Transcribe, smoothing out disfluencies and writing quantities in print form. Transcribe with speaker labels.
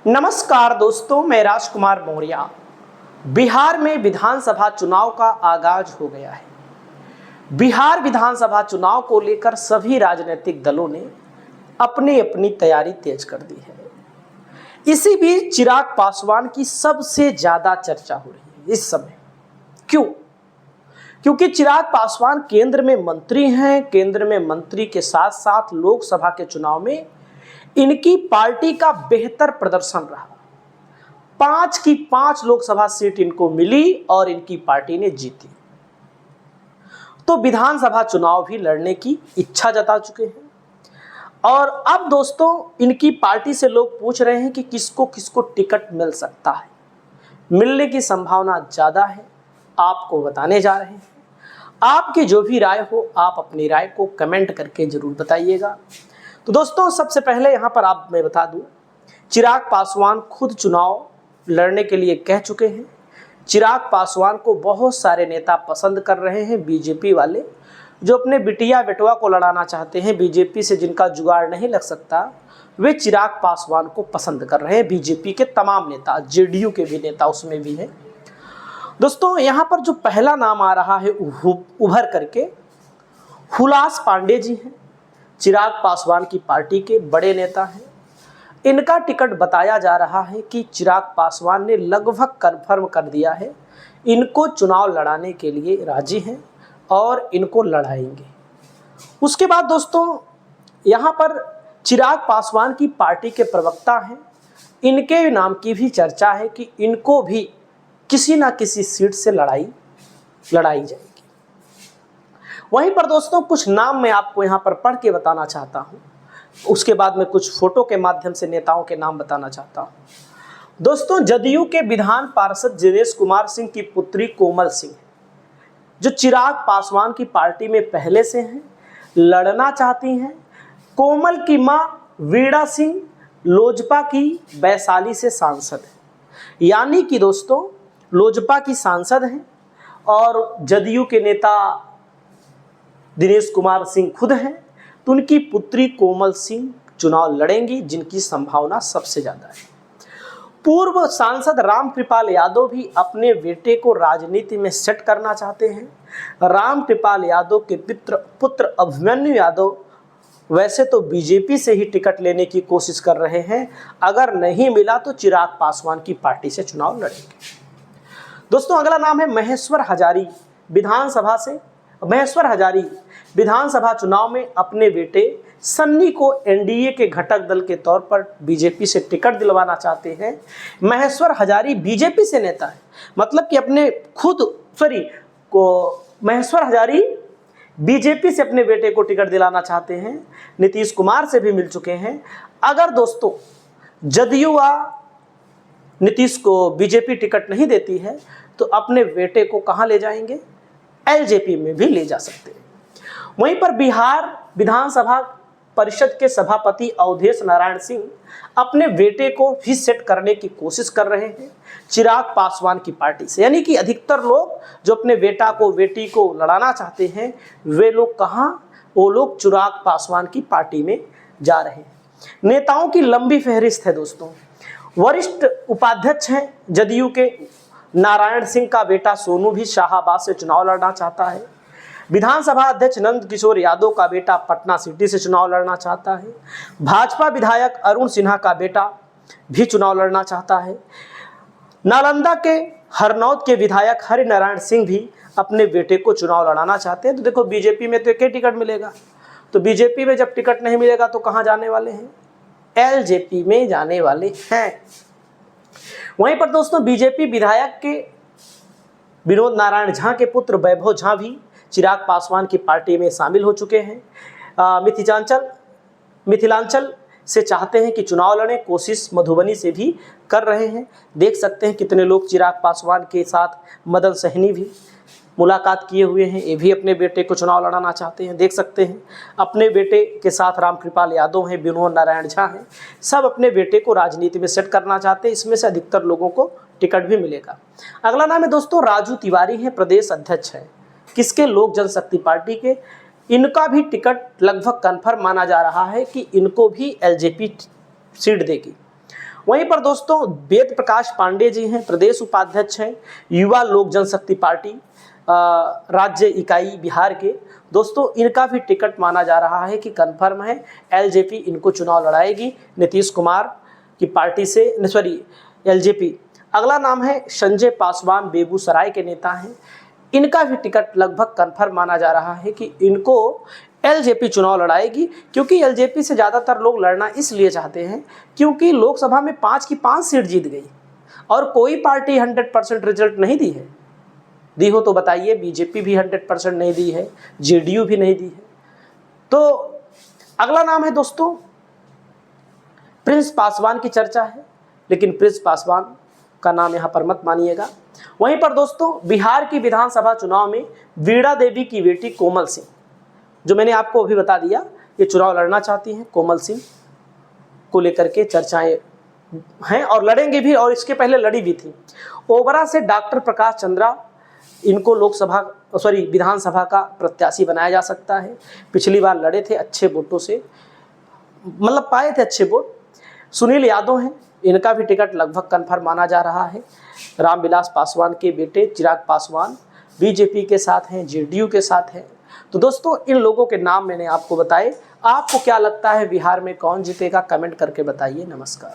Speaker 1: नमस्कार दोस्तों, मैं राजकुमार मौर्य। बिहार में विधानसभा चुनाव का आगाज हो गया है। बिहार विधानसभा चुनाव को लेकर सभी राजनीतिक दलों ने अपनी अपनी तैयारी तेज कर दी है। इसी बीच चिराग पासवान की सबसे ज्यादा चर्चा हो रही है इस समय। क्यों? क्योंकि चिराग पासवान केंद्र में मंत्री हैं। केंद्र में मंत्री के साथ साथ लोकसभा के चुनाव में इनकी पार्टी का बेहतर प्रदर्शन रहा। 5 की 5 लोकसभा सीट इनको मिली और इनकी पार्टी ने जीती। तो विधानसभा चुनाव भी लड़ने की इच्छा जता चुके हैं। और अब दोस्तों इनकी पार्टी से लोग पूछ रहे हैं कि किसको किसको टिकट मिल सकता है। मिलने की संभावना ज्यादा है, आपको बताने जा रहे हैं। आपकी जो भी राय हो, आप अपनी राय को कमेंट करके जरूर बताइएगा। तो दोस्तों सबसे पहले यहाँ पर आप मैं बता दूं, चिराग पासवान खुद चुनाव लड़ने के लिए कह चुके हैं। चिराग पासवान को बहुत सारे नेता पसंद कर रहे हैं, बीजेपी वाले जो अपने बिटिया बेटवा को लड़ाना चाहते हैं। बीजेपी से जिनका जुगाड़ नहीं लग सकता वे चिराग पासवान को पसंद कर रहे हैं। बीजेपी के तमाम नेता, जेडीयू के भी नेता उसमें भी हैं। दोस्तों यहाँ पर जो पहला नाम आ रहा है उभर करके, हुलास पांडे जी हैं। चिराग पासवान की पार्टी के बड़े नेता हैं। इनका टिकट बताया जा रहा है कि चिराग पासवान ने लगभग कन्फर्म कर दिया है, इनको चुनाव लड़ाने के लिए राजी हैं और इनको लड़ाएंगे। उसके बाद दोस्तों यहाँ पर चिराग पासवान की पार्टी के प्रवक्ता हैं, इनके नाम की भी चर्चा है कि इनको भी किसी ना किसी सीट से लड़ाई जाएगी। वहीं पर दोस्तों कुछ नाम मैं आपको यहाँ पर पढ़ के बताना चाहता हूँ। उसके बाद में कुछ फोटो के माध्यम से नेताओं के नाम बताना चाहता हूँ। दोस्तों जदयू के विधान पार्षद दिनेश कुमार सिंह की पुत्री कोमल सिंह, जो चिराग पासवान की पार्टी में पहले से हैं, लड़ना चाहती हैं। कोमल की मां वीणा सिंह लोजपा की वैशाली से सांसद है, यानी कि दोस्तों लोजपा की सांसद हैं और जदयू के नेता दिनेश कुमार सिंह खुद हैं। तो उनकी पुत्री कोमल सिंह चुनाव लड़ेंगी, जिनकी संभावना सबसे ज्यादा है। पूर्व सांसद रामकृपाल यादव भी अपने बेटे को राजनीति में सेट करना चाहते हैं। रामकृपाल यादव के पुत्र अभिमन्यु यादव वैसे तो बीजेपी से ही टिकट लेने की कोशिश कर रहे हैं, अगर नहीं मिला तो चिराग पासवान की पार्टी से चुनाव लड़ेंगे। दोस्तों अगला नाम है महेश्वर हजारी। महेश्वर हजारी विधानसभा चुनाव में अपने बेटे सन्नी को एनडीए के घटक दल के तौर पर बीजेपी से टिकट दिलवाना चाहते हैं। महेश्वर हजारी बीजेपी से नेता है, मतलब कि महेश्वर हजारी बीजेपी से अपने बेटे को टिकट दिलाना चाहते हैं। नीतीश कुमार से भी मिल चुके हैं। अगर दोस्तों जदयू नीतीश को बीजेपी टिकट नहीं देती है तो अपने बेटे को कहां ले जाएंगे? एलजेपी में भी ले जा सकते हैं। वहीं पर बिहार विधानसभा परिषद के सभापति अवधेश नारायण सिंह अपने बेटे को भी सेट करने की कोशिश कर रहे हैं चिराग पासवान की पार्टी से, यानी कि अधिकतर लोग जो अपने बेटी को लड़ाना चाहते हैं वे लोग वो लोग चिराग पासवान की पार्टी में जा रहे हैं। नेताओं की लंबी फहरिस्त है दोस्तों। वरिष्ठ उपाध्यक्ष हैं जदयू के नारायण सिंह का बेटा सोनू भी शाहाबाद से चुनाव लड़ना चाहता है। विधानसभा अध्यक्ष नंद किशोर यादव का बेटा पटना सिटी से चुनाव लड़ना चाहता है। भाजपा विधायक अरुण सिन्हा का बेटा भी चुनाव लड़ना चाहता है। नालंदा के हरनौत के विधायक हरिनारायण सिंह भी अपने बेटे को चुनाव लड़ाना चाहते हैं। तो देखो बीजेपी में तो एक ही टिकट मिलेगा, तो बीजेपी में जब टिकट नहीं मिलेगा तो कहाँ जाने वाले हैं? एलजेपी में जाने वाले हैं। वहीं पर दोस्तों बीजेपी विधायक के विनोद नारायण झा के पुत्र वैभव झा भी चिराग पासवान की पार्टी में शामिल हो चुके हैं। मिथिलांचल से चाहते हैं कि चुनाव लड़ें, कोशिश मधुबनी से भी कर रहे हैं। देख सकते हैं कितने लोग चिराग पासवान के साथ मदन सहनी भी मुलाकात किए हुए हैं, ये भी अपने बेटे को चुनाव लड़ाना चाहते हैं। देख सकते हैं अपने बेटे के साथ रामकृपाल यादव हैं, विनोद नारायण झा हैं, सब अपने बेटे को राजनीति में सेट करना चाहते हैं। इसमें से अधिकतर लोगों को टिकट भी मिलेगा। अगला नाम है दोस्तों राजू तिवारी हैं, प्रदेश अध्यक्ष हैं किसके? लोक जनशक्ति पार्टी के। इनका भी टिकट लगभग कन्फर्म माना जा रहा है कि इनको भी एलजेपी सीट देगी। वहीं पर दोस्तों वेद प्रकाश पांडे जी हैं, प्रदेश उपाध्यक्ष हैं युवा लोक जनशक्ति पार्टी राज्य इकाई बिहार के। दोस्तों इनका भी टिकट माना जा रहा है कि कंफर्म है, एलजेपी इनको चुनाव लड़ाएगी नीतीश कुमार की पार्टी से, सॉरी एलजेपी। अगला नाम है संजय पासवान, बेगूसराय के नेता हैं। इनका भी टिकट लगभग कंफर्म माना जा रहा है कि इनको एलजेपी चुनाव लड़ाएगी, क्योंकि एलजेपी से ज़्यादातर लोग लड़ना इसलिए चाहते हैं क्योंकि लोकसभा में 5 की 5 सीट जीत गई और कोई पार्टी 100% रिजल्ट नहीं दी है। दी हो तो बताइए, बीजेपी भी 100% नहीं दी है, जेडीयू भी नहीं दी है। तो अगला नाम है दोस्तों प्रिंस पासवान की चर्चा है, लेकिन प्रिंस पासवान का नाम यहाँ पर मत मानिएगा। वहीं पर दोस्तों बिहार की विधानसभा चुनाव में वीणा देवी की बेटी कोमल सिंह, जो मैंने आपको अभी बता दिया, ये चुनाव लड़ना चाहती हैं। कोमल सिंह को लेकर के चर्चाएं हैं और लड़ेंगे भी, और इसके पहले लड़ी भी थी। ओबरा से डॉक्टर प्रकाश चंद्रा, इनको विधानसभा का प्रत्याशी बनाया जा सकता है। पिछली बार लड़े थे, अच्छे वोटों से मतलब पाए थे अच्छे वोट। सुनील यादव हैं, इनका भी टिकट लगभग कन्फर्म माना जा रहा है। रामविलास पासवान के बेटे चिराग पासवान बीजेपी के साथ हैं, जेडीयू के साथ हैं। तो दोस्तों इन लोगों के नाम मैंने आपको बताए। आपको क्या लगता है बिहार में कौन जीतेगा, कमेंट करके बताइए। नमस्कार।